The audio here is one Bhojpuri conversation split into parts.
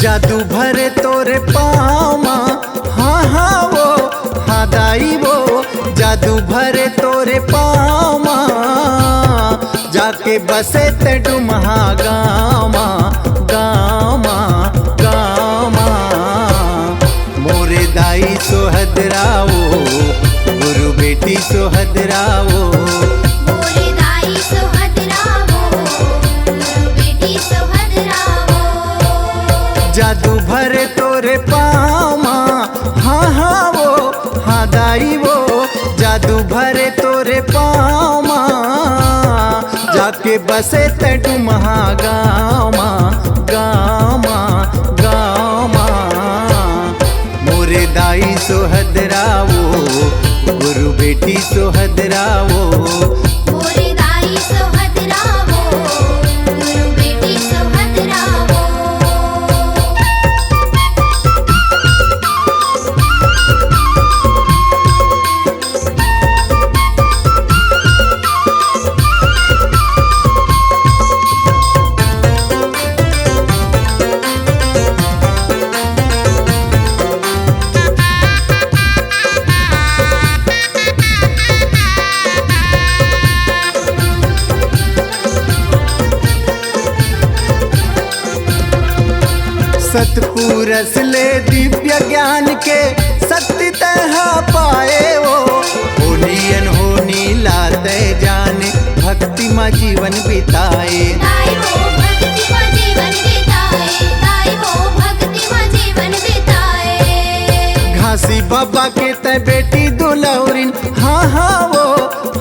जादू भरे तोरे पाँव हाँ हाँ वो हाँ दाई वो जादू भरे तोरे पाँव जाके बसे ते डुमहा गामा गामा गामा मोरे दाई सोहदराओ गुरु बेटी सोहदराओ मोरे दाई सोहदराओ गुरु बेटी सोहदराओ जादू भरे तोरे पाँव हाँ हाँ वो हाँ दाई वो जादू भरे तोरे पाँव जाके बसे ते डुमहा गामा गामा गामा मोरे दाई सोहदराओ गुरु बेटी सोहदराओ मोरे दाई सोहदराओ गुरु बेटी सोहदराओ सतपुरस ले दिव्य ज्ञान के शक्ति तह पाए वो होनियन होनी लाते जाने भक्ति में जीवन बिताए दाई वो भक्ति में जीवन बिताए दाई वो भक्ति में जीवन बिताए घासी बाबा के ते बेटी दुलौरिन हाँ हाँ वो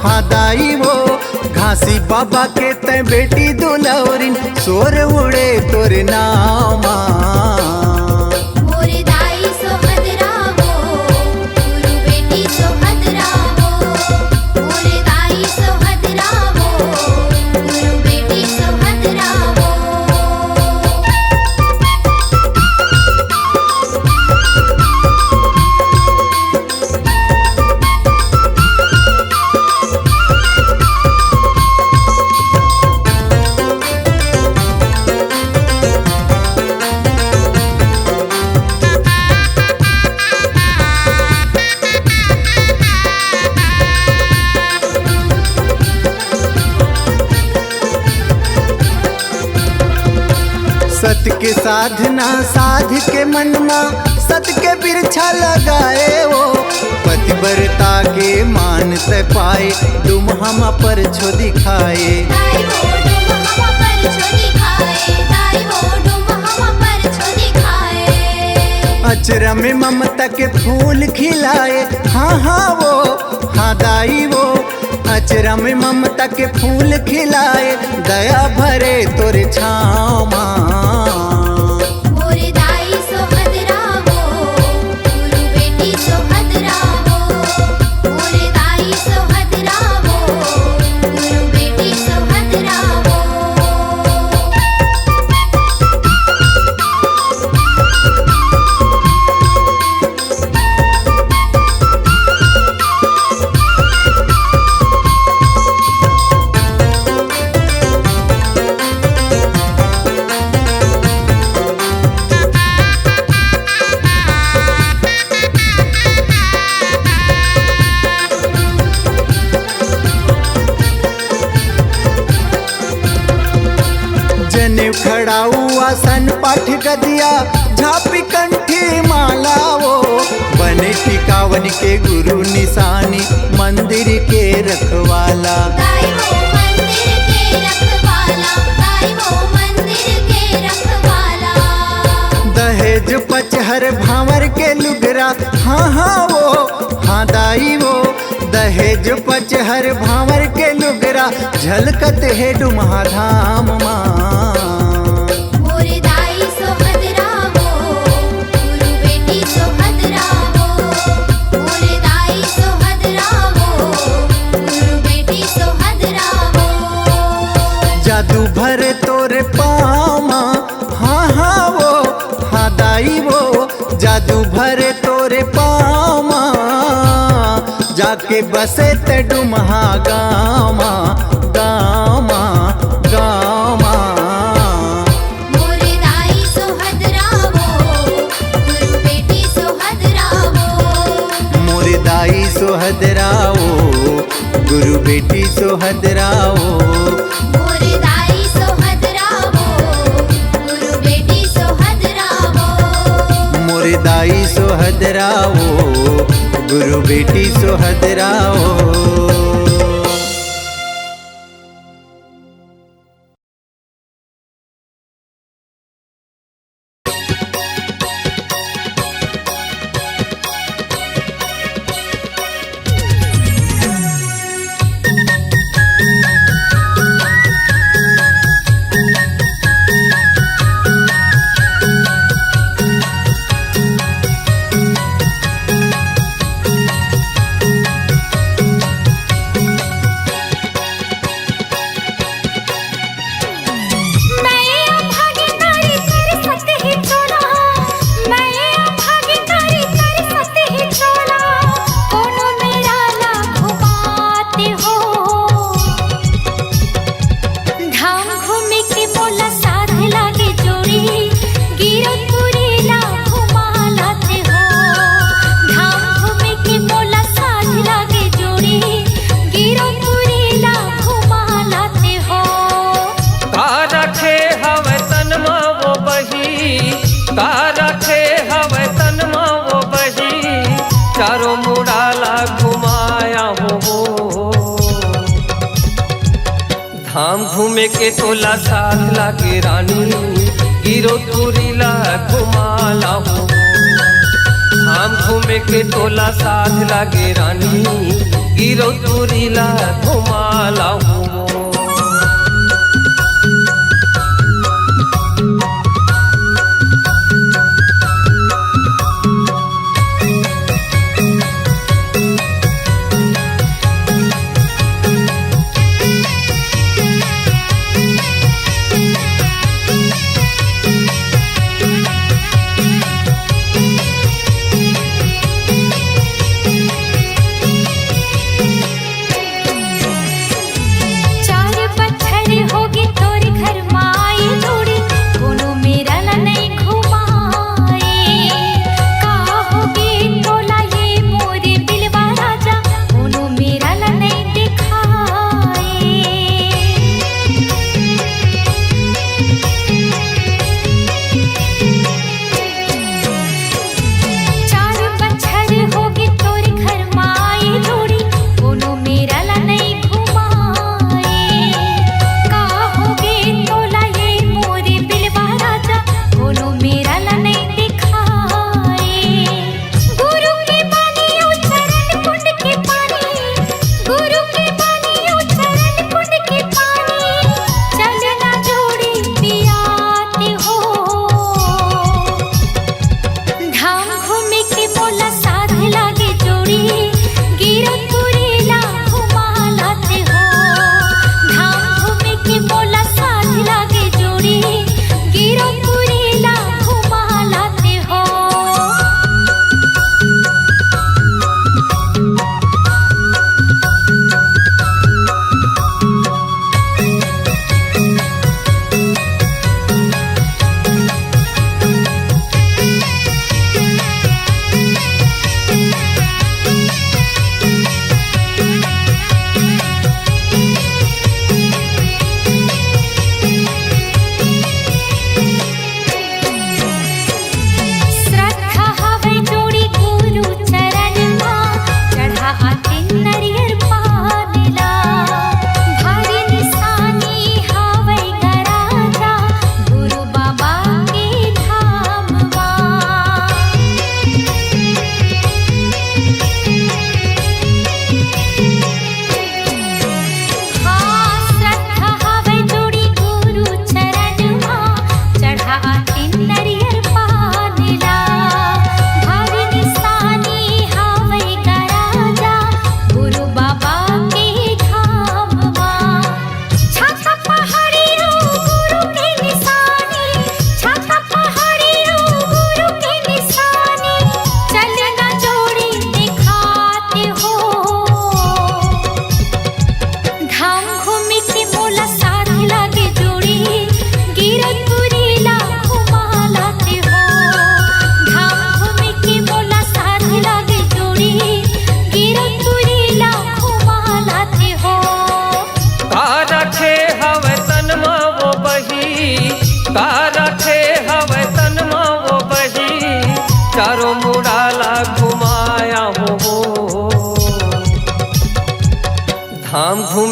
हाँ दाई वो घासी बाबा के ते बेटी दुलौरिन सोर उड़े तोर नामा मोरे दाई सोहदराओ गुरु बेटी सोहदराओ मोरे दाई सोहदराओ गुरु बेटी सोहदराओ सत के साधना साध के मन में सत के बिरछा लगाए वो पतिव्रता के मानते पाए तुम हम पर छो दिखाए दाई वो डुम हम पर छो दिखाए दाई वो डुम हम पर छो दिखाए अचरा में ममता के फूल खिलाए हाँ हाँ वो हाँ दाई वो अचरा में ममता के फूल खिलाए दया भरे तोरे छामा मोरे दाई सोहदराओ गुरु बेटी सोहदराओ मोरे दाई सोहदराओ गुरु बेटी सोहदराओ जनेऊ खड़ाऊ आसन पाठ गदिया झापी कंठी माला वो बने टिकावन के गुरु निशानी मंदिर के रखवाला दाई वो मंदिर के रखवाला दाई वो मंदिर के रखवाला दहेज पचहर भावर के लुगरा हाँ हाँ वो हाँ दाई वो दहेज पचहर भावर के लुगरा झलकत है डुमहा धाम माँ मोरे दाई सोहदराओ गुरु बेटी सोहदराओ मोरे दाई सोहदराओ गुरु बेटी सोहदराओ जादू भरे तोरे पाँव हाँ हाँ वो हाँ दाई वो जादू भरे तोरे पाँव जाके बसे ते डुमहा गामा गामा गामा मोरे दाई सोहदराओ सोहदराओ, गुरु बेटी सोहदराओ। चारों मुड़ाला घुमाया हो, धाम घूमे के तोला साथ लागे रानी, गिरो तुरीला घुमाला हो। धाम घूमे के तोला साथ लागे रानी, गिरो तुरीला घुमाला हो।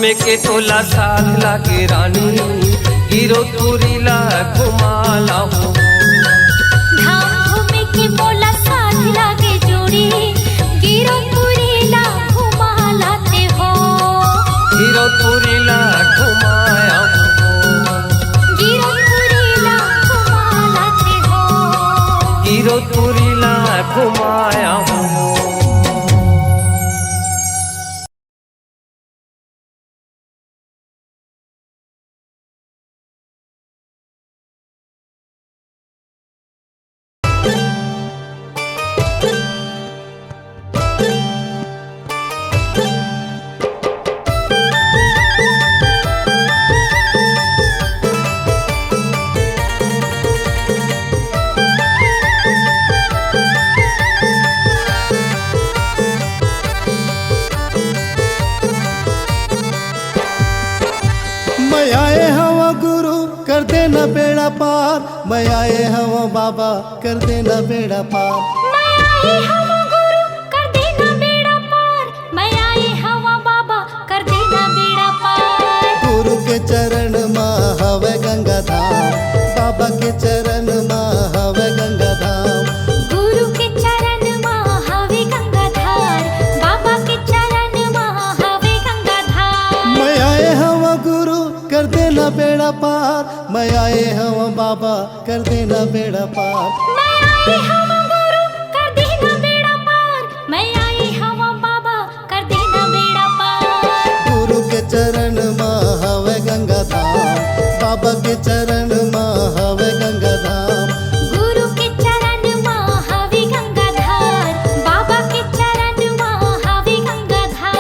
घूमे के तोला साथ लागे रानी गिरो तुरीला घुमाला हो धाम घूमे के मोला साथ लागे जोड़ी गिरो पुरीला घुमा लाते हो गिरो तुरीला घुमाया हो गिरो पुरीला घुमा लाते हो गिरो तुरीला घुमाया हो मैं आए हवा गुरु कर देना बेड़ा पार, मैं आए हवा बाबा कर देना बेड़ा पार। मैं आई हवा गुरु कर देना बेड़ा पार मैं आई हवा बाबा कर देना बेड़ा पार गुरु के चरण माँ हवे गंगा धाम, बाबा के चरण माँ हवे गंगा धाम। गुरु के चरण माँ हवे गंगाधार बाबा के चरण माँ हवे गंगाधार मैं आए हवा गुरु कर देना बेड़ा पार, मैं आए हवा बाबा कर देना बेड़ा पार। मैं आई हवा गुरु कर देना बेड़ा पार मैं आई हवा बाबा कर देना बेड़ा पार गुरु के चरण माँ हवे गंगा धाम, बाबा के चरण माँ हवे गंगा धाम। गुरु के चरण माँ हवे गंगाधार बाबा के चरण माँ हवे गंगाधार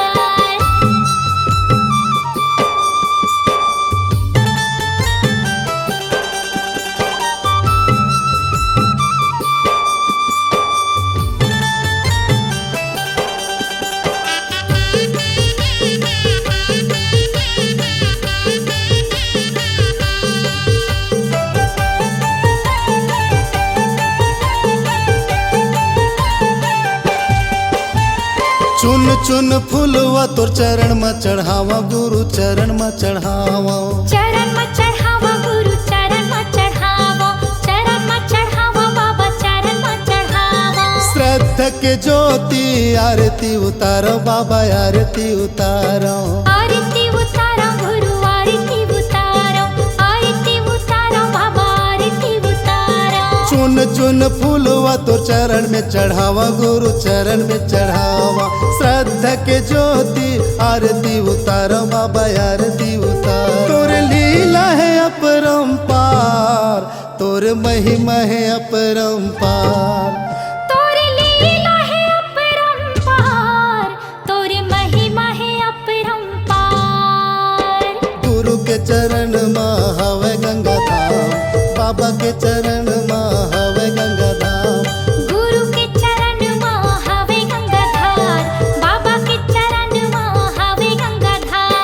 चुन चुन फूलवा तोर चरण में चढ़ावा गुरु चरण में चढ़ावा। चरण में चढ़ावा गुरु चरण में चढ़ावा चरण में चढ़ावा बाबा चरण में चढ़ावा श्रद्धा के ज्योति आरती उतारो बाबा आरती उतारो। आरती उतारो गुरु आरती उतारो बाबा आरती उतारो चुन चुन फूलवा तोर चरण में चढ़ावा गुरु चरण में चढ़ावा। श्रद्धा के ज्योति आरती उतारो बाबा आरती उतारो। तोर लीला है अपरंपार, तोर महिमा है अपरंपार। तोर लीला है अपरंपार तोर महिमा है अपरंपार गुरु के चरण माँ हवे गंगा धाम, बाबा के चरण माँ हवे गंगा धाम। गुरु के चरण माँ हवे गंगाधार बाबा के चरण माँ हवे गंगाधार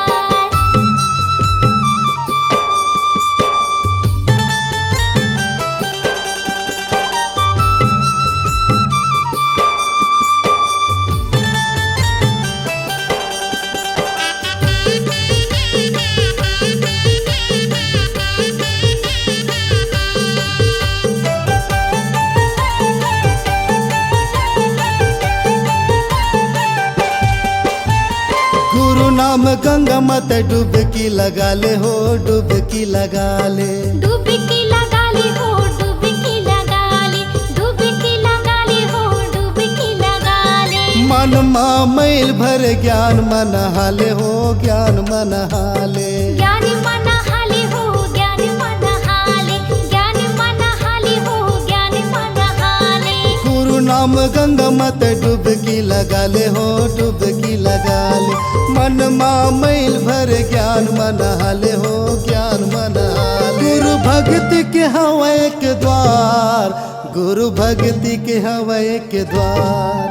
गुरु नाम गंगा मत डुबकी लगा ले हो डुबकी लगा ले। डुबकी लगा ले हो डुबकी लगा ले डुबकी लगा ले हो डुबकी लगा ले मन माँ मैल भर ज्ञान मन हाले हो ज्ञान मन हाले। ज्ञान मन हाले हो ज्ञान मन हाले ज्ञान मन हाले हो ज्ञान मन हाले गुरु नाम गंगा मत डुबकी लगा ले हो डुबकी लगा ले। मन माँ मैल भर ज्ञान मन हाले हो ज्ञान मन हाले। गुरु भक्ति के हवा एक द्वार, गुरु भक्ति के हवा एक द्वार।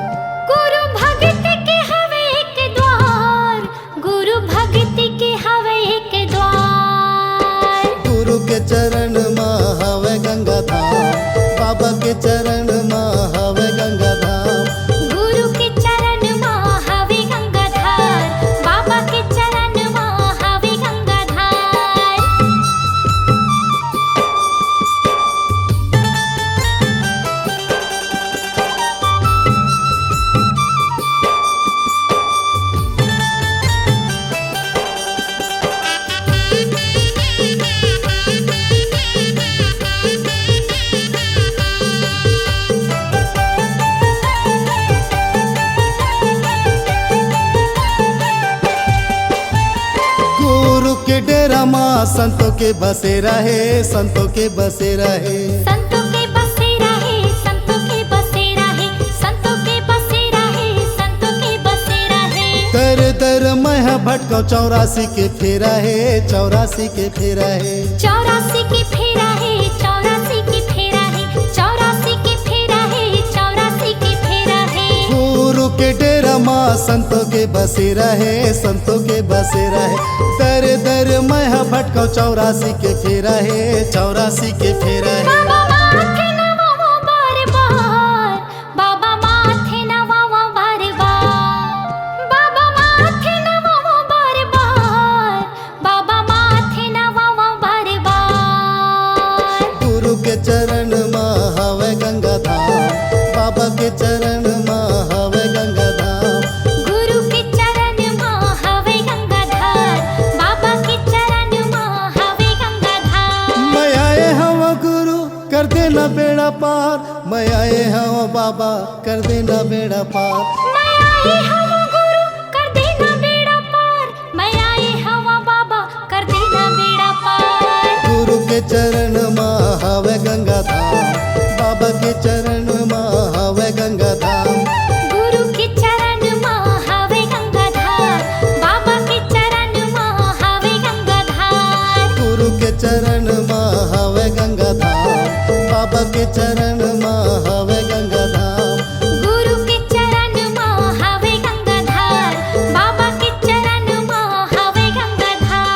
गुरु भक्ति के हवे एक द्वार गुरु भक्ति के हवे एक द्वार गुरु के चरण माँ हवे गंगा धाम, बाबा के चरण माँ हवे गंगा धाम। गुरु के चरण माँ हवे गंगाधार बाबा के चरण माँ माँ संतों के बसेरा है, संतों के बसेरा है। संतों के बसेरा है, संतों के बसेरा है, संतों के बसेरा है, संतों के बसेरा है। दर दर मैं भटकाऊं 84 के फेरा है, 84 के फेरा है। 84 की फेरा है, 84 की फेरा है, 84 की फेरा है, 84 की फेरा है। गुरु के डेरा माँ संतों के बसेरा है, संतों के बसेरा है। दर दर मैं भटकाऊं 84 के फेरा है, 84 के फेरा है। बाबा माथे नवाओ बार बार, बाबा माथे नवाओ बार बार, बाबा माथे नवाओ बार बार, बाबा माथे नवाओ बार बार। गुरु के चरण माँ हवे गंगा धाम, बाबा के चरण माँ हवे गंगा धाम। गुरु के चरण माँ हवे गंगाधार, बाबा के चरण माँ हवे गंगाधार। मैं आए हवा गुरु कर देना बेड़ा पार, मैं आए हवा बाबा कर देना बेड़ा पार। मैं आई हवा गुरु कर देना बेड़ा पार, मैं आई हवा बाबा कर देना बेड़ा पार। गुरु के चरण माँ हवे गंगा धाम, बाबा के चरण माँ हवे गंगा धाम। गुरु के चरण माँ हवे गंगाधार, बाबा के चरण माँ हवे गंगाधार। गुरु के चरण माँ हवे गंगा धाम, बाबा के चरण माँ हवे गंगा धाम। गुरु के चरण माँ हवे गंगाधार, बाबा के चरण माँ हवे गंगाधार।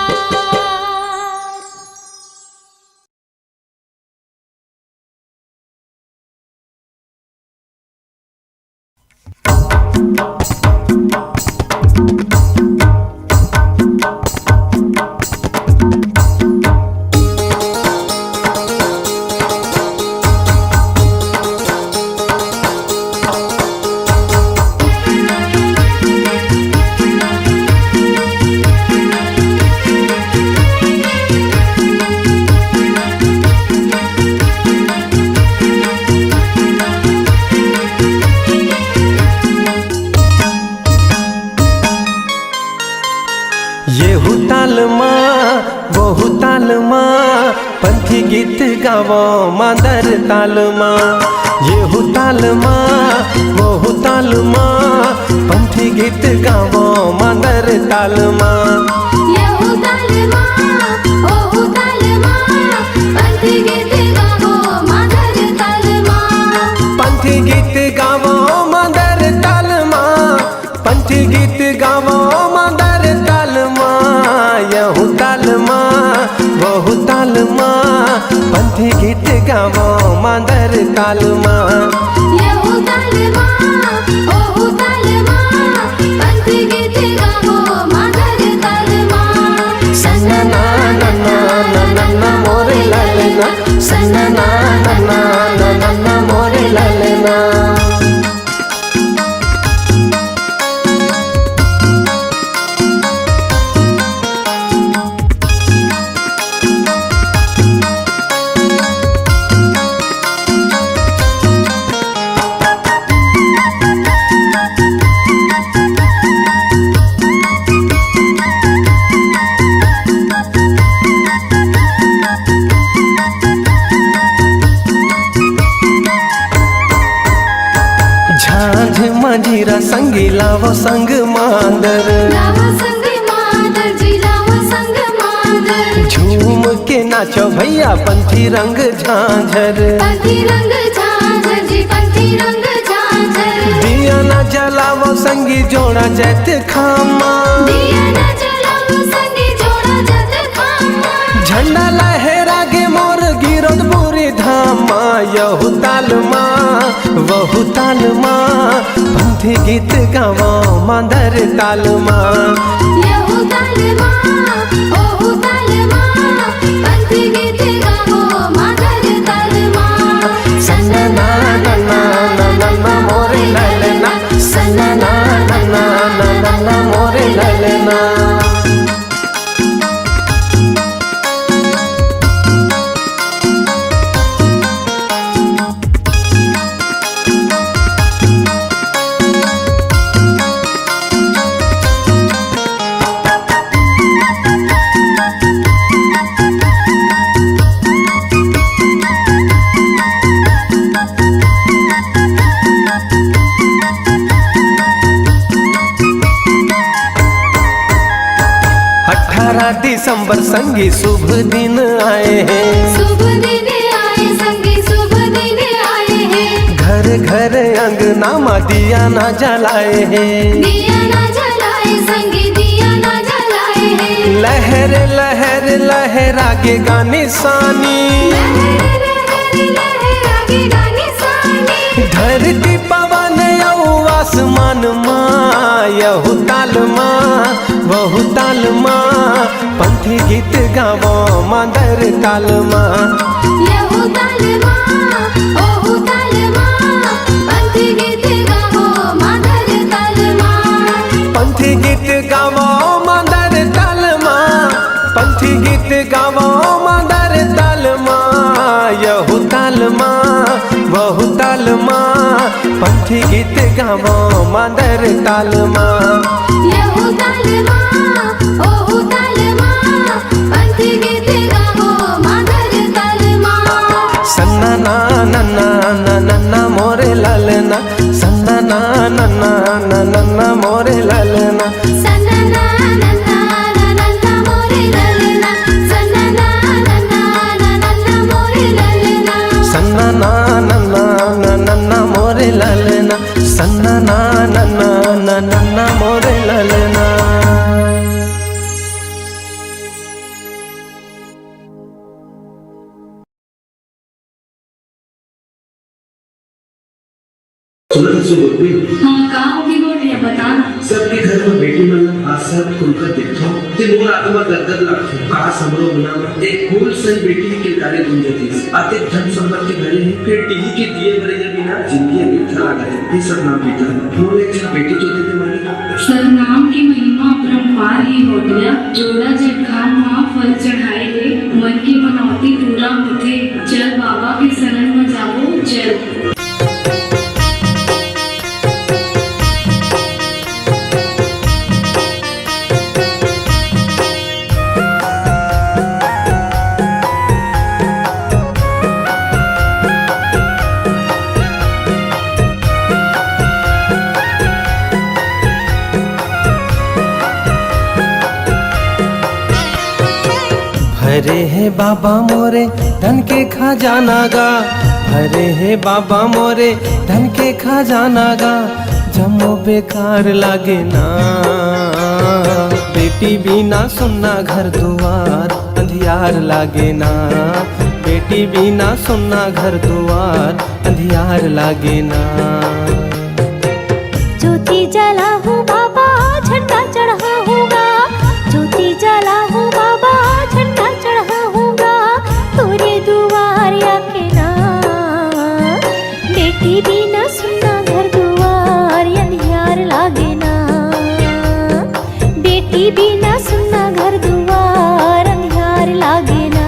येहू ताल माँ बहु ताल माँ पंथी गीत गावो मादर ताल माँ। येहू ताल माँ बहु ताल माँ पंथी गीत गावो मादर ताल माँ। येहू ताल माँ, ओहू ताल माँ, पंथी गीत गावो मादर ताल माँ। पंथी गीत गावो मादर ताल माँ, पंथी गीत गावो मादर ताल माँ। येहू ताल माँ बहु ताल माँ पंथी गीत गावो मादर ताल माँ। येहू ताल माँ, ओहू ताल माँ, पंथी गीत गावो मादर ताल माँ। सन्ना ना ना ना ना ना ना मोरे लालना, सन्ना ना ना ना ना ना ना मोरे लालना। झांझ मंजीरा संगी लावो संग मांदर, लावो संग मादर जी, लावो संग मादर। झूम के नाचो भैया पंथी रंग झांझर। पंथी रंग झांझर जी, पंथी रंग झांझर। दिया ना जलावो संगी जोड़ा जैत खामा, दिया ना जलावो संगी जोड़ा जत खामा। झंडा लहरा गे मोर गिरोद बुरी धामा। यहू ताल माँ वहू ताल माँ पंथी गीत गावो मादर ताल माँ। येहू ताल माँ, ओहू ताल माँ, पंथी गीत गावो मादर ताल माँ। सन्ना ना ना ना ना ना ना मोरे लालना, सन्ना ना ना ना ना ना ना मोरे लालना। दिसंबर संगी शुभ दिन आए हैं। शुभ दिन आए संगी शुभ दिन आए हैं। घर घर अंगना में दिया ना जलाए हैं। दिया ना जलाए संगी दिया ना जलाए हैं। लहर लहर लहरा के गाने सानी, लहर लहर लहरा के गाने सानी। धरती पवन यऊ आसमान माँ, यहू ताल माँ वहू ताल माँ, पंथी गीत गावो मदर ताल माँ। यहू ताल माँ ओहू ताल माँ, पंथी गीत गावो मदर ताल माँ। पंथी गीत गावो मदर ताल माँ, पंथी गीत गावो मदर ताल माँ। यहू ताल माँ वहू ताल माँ, पंथी गीत गावो मदर ताल माँ। यहू ताल माँ ओहू ताल माँ, पंथी गीत गावो मदर ताल माँ। सन्ना ना नन्ना ना नन्ना मोरे ललना, सन्ना ना नन्ना ना नन्ना मोरे ललना। सन्ना नन्ना नन्ना मोरे ललना, सन्ना नन्ना नन्ना मोरे ललना। सन्ना ना नन्ना ना नन्ना मोरे ललना, सन्ना ना नन्ना ना नन्ना मोरे ललना। सुना सो भी हाँ कहाँ होगी बोलिए बताना। सबके घर में बेटी मतलब हाथ खुलकर देखो ते मोर आत्मा दर्द लागतो का समरो बना एक फूल सन बेटी के कार्य गुंजती आते धन संपत्ति भरे हैं फिर टीवी के दिए भरे जब बिना जिंदगी मिठा लगा है ये सब ना पीता मोर एक जन बेटी तो देते मानी सर नाम की महिमा अपरंपार ही हो गया। जोड़ा जटखान माँ फल चढ़ाए ले, मन की मनौती पूरा होते। चल बाबा के शरण में जाओ चल। भरे है बाबा मोरे धन के खजाना गा, भरे है बाबा मोरे धन के खजाना गा। जमो बेकार लागे ना, बेटी बिना सुनना घर दुआर अंधियार लागे ना। बेटी बिना सुनना घर दुआर अंधियार लागे ना। ज्योति जला हूँ बाबा झंडा चढ़ा हूँगा, ज्योति जला हूँ बाबा झंडा चढ़ा हूँगा। तोरे दुआरिया के ना, बेटी बिना सुनना घर दुआर अंधियार लागे ना। बेटी बिना सुनना घर दुआर अंधियार लागे ना।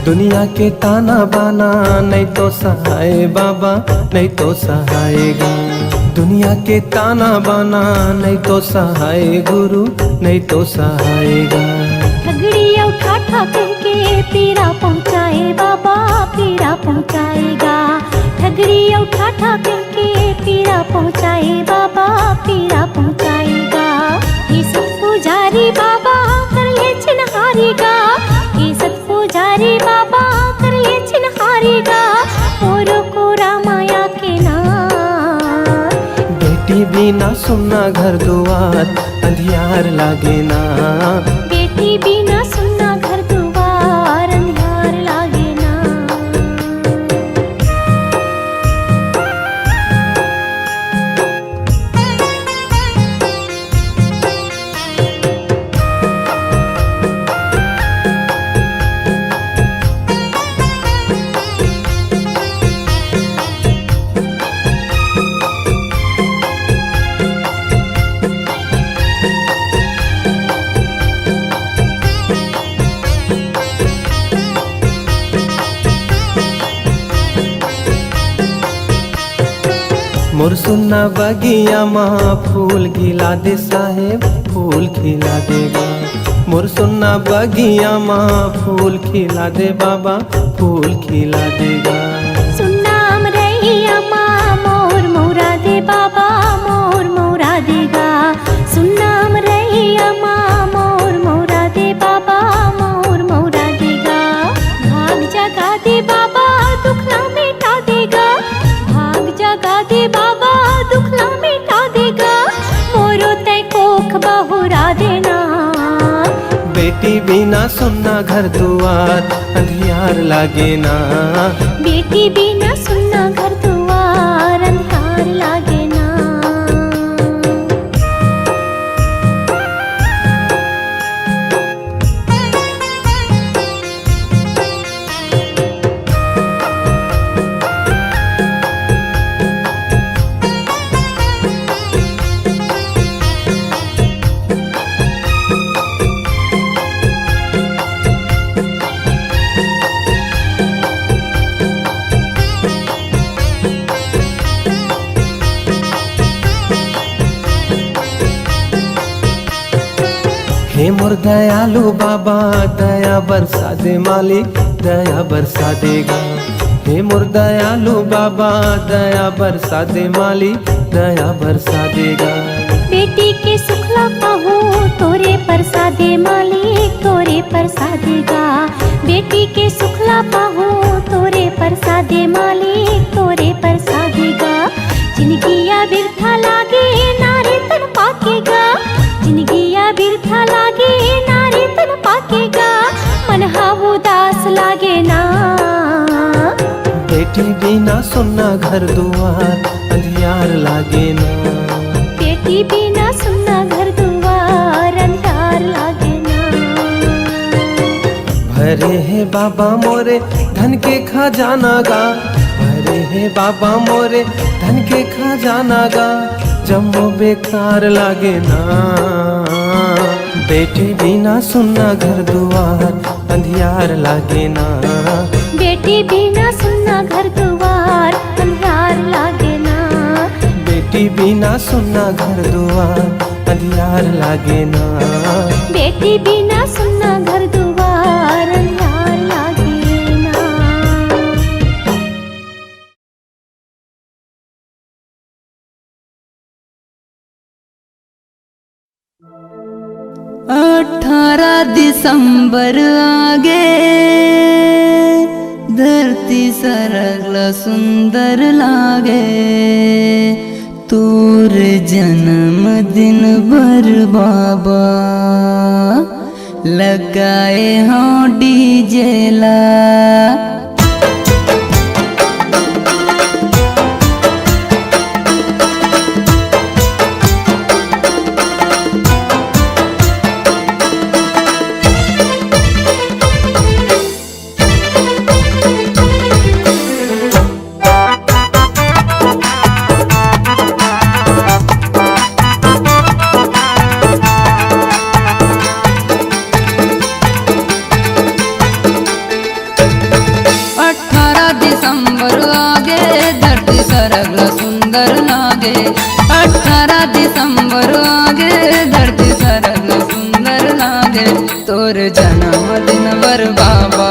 दुनिया के ताना बाना नहीं तो सहाय बाबा नहीं तो सहायगा। दुनिया के ताना बाना नहीं तो सहाय गुरु नहीं तो सहायगा। ठगड़िया उठा ठाकर के पीरा पहुँचाए बाबा पीरा पहुँचाएगा। ठगड़िया उठा ठाकर के पीरा पहुँचाए बाबा पीरा पहुँचाएगा। ये सब पुजारी बाबा कर ले छिनहारीगा, ये सब पुजारी बाबा कर ले छिनहारीगा। मोरो को रामाया के ना, बेटी बिना सुनना घर दुआर अंधियार लागे ना। बेटी बिना सुनना घर दुआर अंधियार लागे ना। मोर सुन्ना बगिया माँ फूल खिला दे साहेब, फूल खिला देगा। मोर सुन्ना बगिया माँ फूल खिला दे बाबा, फूल खिला देगा। सुन्नाम रैया माँ मोर मोरा दे बाबा, मोर मोरा देगा। सुन्नाम रैया माँ मोर मोरा दे बाबा, मोर मोरा देगा। भाग जगा दे बाबा दुख ना मिटा देगा, भाग जगा दे बाबा दुख ना मिटा देगा। मोरो तय कोख बहुरा देना, बेटी बिना सुन्ना घर दुआर अंधियार लागे ना। बेटी बिना सुन्ना घर दुआर अंधार लागे ना। हे मोर दयालु बाबा दया बरसा दे मालिक, दया बरसा देगा। हे मोर दयालु बाबा दया बरसा दे मालिक, दया बरसा देगा। बेटी के सुखला पाहू तोरे परसादे मालिक, तोरे परसादेगा। बेटी के सुखला पाहू तोरे परसादे मालिक, तोरे परसादेगा। जिंदगिया बिरथा लागे नारे तन पाकेगा, जिंदगिया बिरथा लागे नारे तन पाकेगा। मन हाउ दास लागे ना, बेटी बिना सुन्ना घर दुआर अंधियार लागे ना। बेटी बिना सुन्ना घर दुआर अंधार लागे ना। भरे है बाबा मोरे धन के खजाना गा, भरे है बाबा मोरे धन के खजाना गा। जम्मो बेकार लागे ना, बेटी बिना सुन्ना घर दुआर अंधियार लागे ना। बेटी बिना सुन्ना घर दुआर अंधार लागे ना। बेटी बिना सुन्ना घर दुआर अंधियार लागे ना। बेटी बिना सुन्ना घर दुआर अंधार लागे ना। दिसंबर आगे धरती सरगला सुंदर लागे। तोर जन्म दिन भर बाबा लगाए हाँ डीजे ला। दिसंबर आगे धरती सरगला सुंदर लागे। 18 दिसंबर आगे धरती सरगला सुंदर लागे। तोर जन्म दिन बर बाबा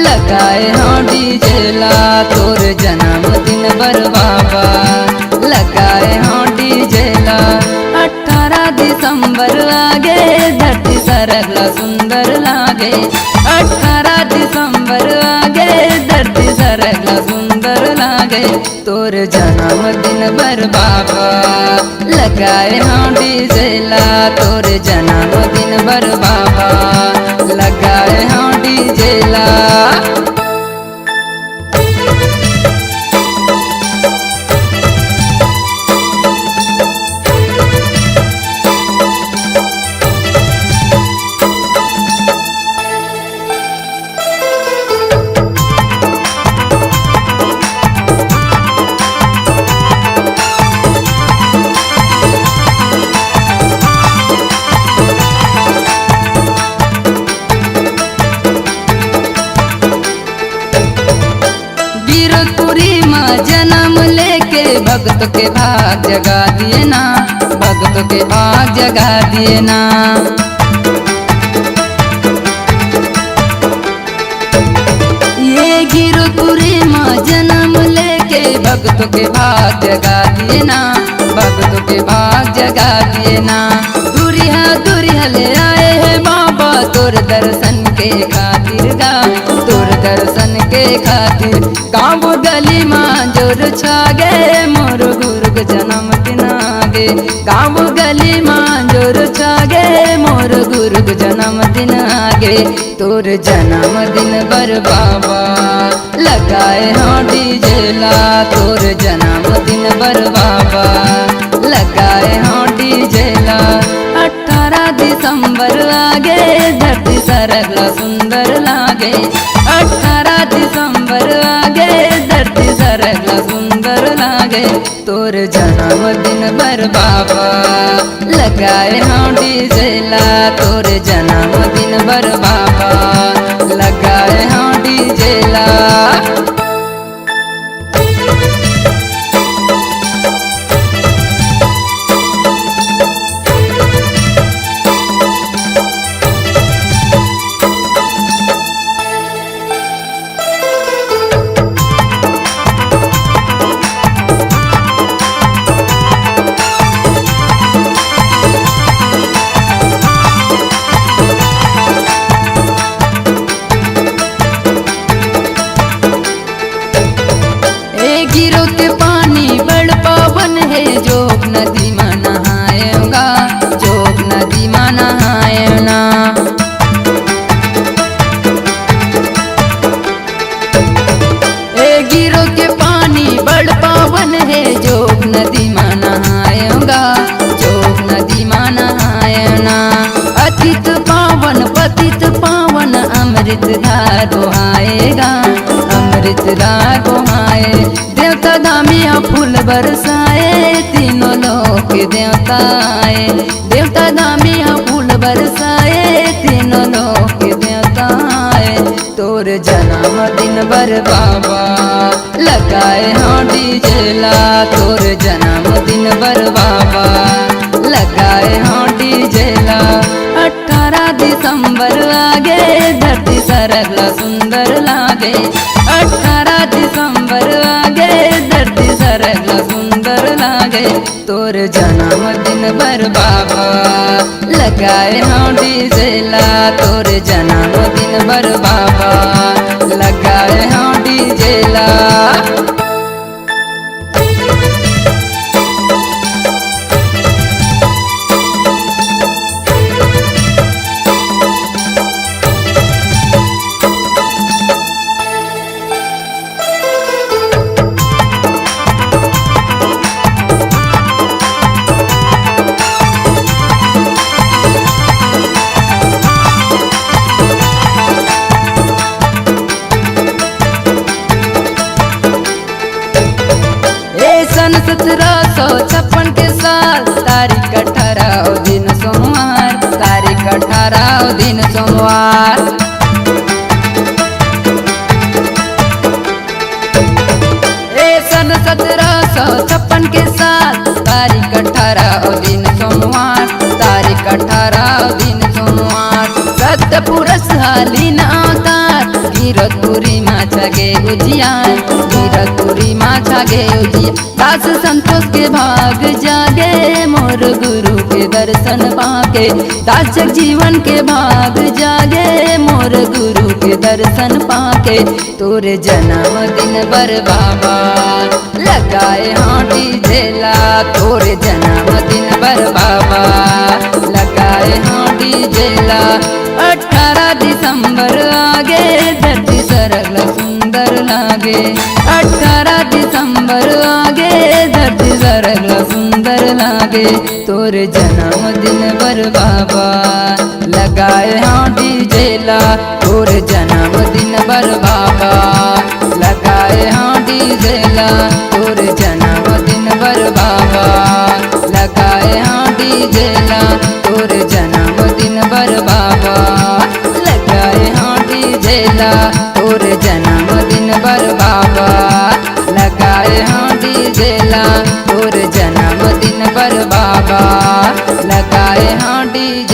लगाए हाँ डीजे ला। तोर जन्म दिन बर बाबा लगाए हाँ डीजे ला। 18 दिसंबर आगे धरती सरगला सुंदर लागे। 18 दिसंबर आगे धरती सरगला सुंदर लागे। तोर जन्म दिन बर बाबा लगाए हाँ डीजे ला। तोर जन्म दिन बर बाबा लगाए हाँ डीजे ला। भक्त के भाग जगा दिए ना, भक्त के भाग जगा दिए ना। ये गिरपुरी माँ जन्म लेके भक्त के भाग जगा दिए ना, भक्त के भाग जगा दिए ना। दूरिया ले आए हैं बाबा तोर दर्शन के खातिर गा, तोर दर्शन के खातिर। गाँव गली माँ जोर छागे मोर गुरु के जन्म दिन आगे, गाँव गली माँ जोर छागे मोर गुरु के जन्म दिन आगे। तोर जन्म दिन बर बाबा लगाए हाँ डीजे ला, तोर जन्म दिन बर बाबा लगाए हाँ डीजे ला। 18 दिसंबर आगे धरती सरगला सुंदर लागे, 18 दिसंबर आगे धरती सरगला सुंदर लागे। तोर जन्म दिन बर बाबा लगाए हाँ डीजे ला, तोर जन्म दिन बर बाबा लगाए हाँ डीजे ला। गिरो के पानी बड़ पावन है, जोग नदी में नहाएगा, जोग नदी में नहाएना। गिरो के पानी बड़ पावन है, जोग नदी में नहाएगा, जोग नदी में नहाएना। अतित पावन पतित पावन अमृत धार बहाएगा, अमृत धार बहाए। देवता दामिया फूल बरसाए तीनों लोक देवता आए, देवता दामिया फूल बरसाए तीनों लोक देवता आए। तोर जन्म दिन बर बाबा लगाए हाँ डीजे ला, तोर जन्म दिन बर बाबा लगाए हाँ डीजे ला। 18 दिसंबर आगे धरती सरगला सुंदर लागे, 18 दिसंबर आगे धरती सरगला सुंदर लागे। तोर जन्म दिन बर बाबा लगाए हाँ डीजे ला, तोर जन्म दिन बर बाबा लगाए हाँ डीजे ला। सन 1756 के साल तारीख 18 दिन सोमवार, तारीख 18 दिन सोमवार। सन 1756 के साल तारीख 18 दिन सोमवार, तारीख 18 दिन सोमवार। सत्य पुरुष हालीन अवतार गिरधपुरी माँ छगे उजियार, गिरधपुरी माँ छगे उजिया। दास संतोष के भाग जागे मोर गुरु के दर्शन पाके, दास जीवन के भाग जागे मोर गुरु के दर्शन पाके। तोरे जन्म दिन बर बाबा लगाए हाँ डीजे ला, तोरे जन्म दिन बर बाबा लगाए हाँ डीजे ला। 18 दिसंबर आगे धरती सरगला सुंदर लागे, 18 दिसंबर आगे धरती सरगला सुंदर लागे। तोरे जन्म दिन बर बाबा लगाए हाँ डीजे ला, तोरे जन्म दिन बर बाबा लगाए हाँ डीजे ला, तोरे जन्म दिन बर बाबा लगाए हाँ डीजे ला, तोरे जन्म दिन बर बाबा लगाए हाँ डीजे ला, तोरे जन्म दिन बर बाबा लगाए हाँ डीजे ला। पर बाबा लगाए हाँ डीजे